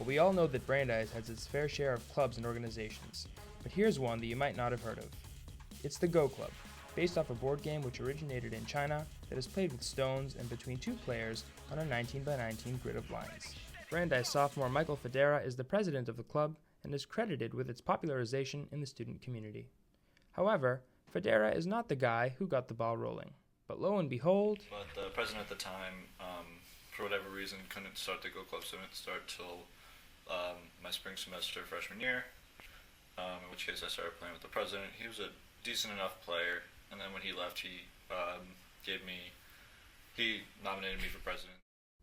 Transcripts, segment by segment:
Well, we all know that Brandeis has its fair share of clubs and organizations, but here's one that you might not have heard of. It's the Go Club, based off a board game which originated in China that is played with stones and between two players on a 19 by 19 grid of lines. Brandeis sophomore Michael Federa is the president of the club and is credited with its popularization in the student community. However, Federa is not the guy who got the ball rolling. But lo and behold... But the president at the time, for whatever reason, couldn't start the Go Club, so it didn't start till my spring semester freshman year, in which case I started playing with the president. He was a decent enough player, and then when he left, he nominated me for president.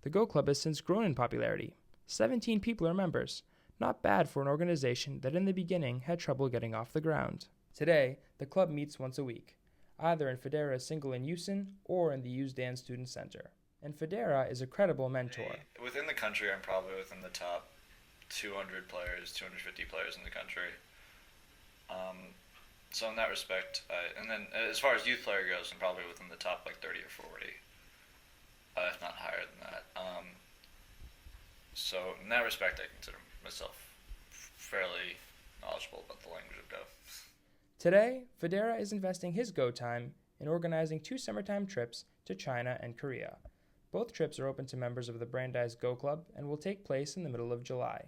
The Go Club has since grown in popularity. 17 people are members. Not bad for an organization that in the beginning had trouble getting off the ground. Today, the club meets once a week, either in Federa's single in Houston or in the Usedan Student Center. And Federa is a credible mentor. Within the country, I'm probably within the top 200 players, 250 players in the country. So in that respect, and then as far as youth player goes, I'm probably within the top like 30 or 40, if not higher than that. So in that respect, I consider myself fairly knowledgeable about the language of Go. Today, Federa is investing his Go time in organizing 2 summertime trips to China and Korea. Both trips are open to members of the Brandeis Go Club and will take place in the middle of July.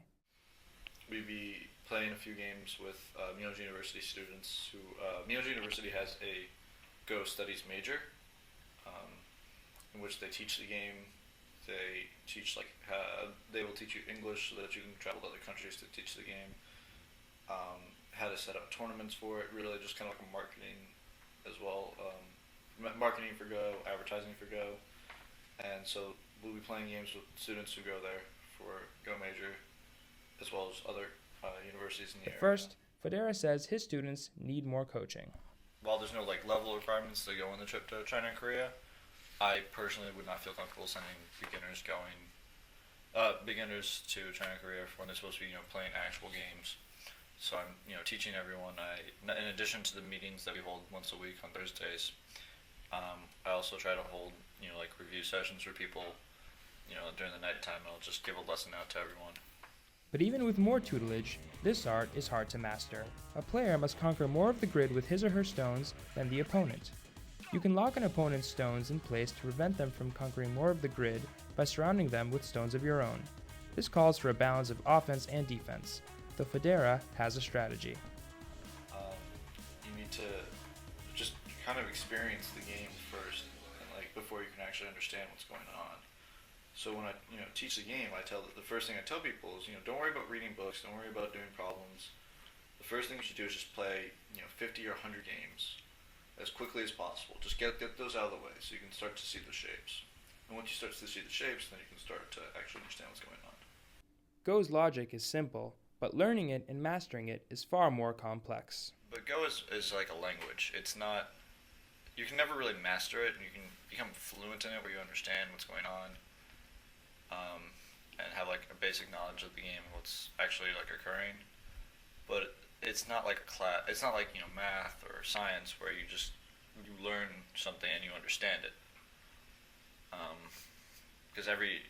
We'll be playing a few games with Miyoji University students who, Miyoji University has a Go Studies major, in which they teach the game. They teach they will teach you English so that you can travel to other countries to teach the game. How to set up tournaments for it, really just kind of like a marketing as well, marketing for Go, advertising for Go, and so we'll be playing games with students who go there for Go major, as well as other universities in the area. First, Federa says his students need more coaching. While there's no level requirements to go on the trip to China and Korea, I personally would not feel comfortable sending beginners to China and Korea when they're supposed to be playing actual games. So I'm teaching everyone. In addition to the meetings that we hold once a week on Thursdays, I also try to hold review sessions for people during the night time. I'll just give a lesson out to everyone. But even with more tutelage, this art is hard to master. A player must conquer more of the grid with his or her stones than the opponent. You can lock an opponent's stones in place to prevent them from conquering more of the grid by surrounding them with stones of your own. This calls for a balance of offense and defense, though Federa has a strategy. You need to just kind of experience the game first, and before you can actually understand what's going on. So when I teach the game, the first thing I tell people is don't worry about reading books, don't worry about doing problems. The first thing you should do is just play 50 or 100 games as quickly as possible. Just get those out of the way so you can start to see the shapes. And once you start to see the shapes, then you can start to actually understand what's going on. Go's logic is simple, but learning it and mastering it is far more complex. But Go is like a language. It's not, you can never really master it, and you can become fluent in it where you understand what's going on, and have a basic knowledge of the game and what's actually occurring. But it's not like a class. It's not like math or science where you learn something and you understand it. Because every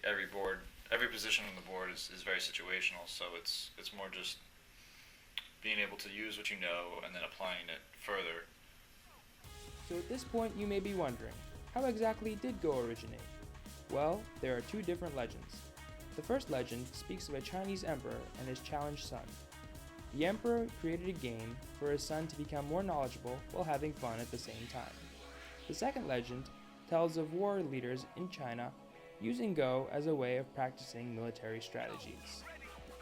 position on the board is very situational. So it's more just being able to use what you know and then applying it further. So at this point you may be wondering, how exactly did Go originate? Well, there are 2 different legends. The first legend speaks of a Chinese emperor and his challenged son. The emperor created a game for his son to become more knowledgeable while having fun at the same time. The second legend tells of war leaders in China using Go as a way of practicing military strategies.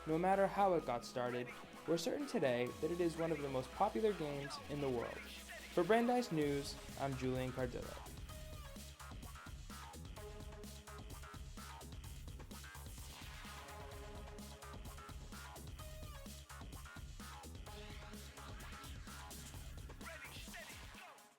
No matter how it got started, we're certain today that it is one of the most popular games in the world. For Brandeis News, I'm Julian Cardillo.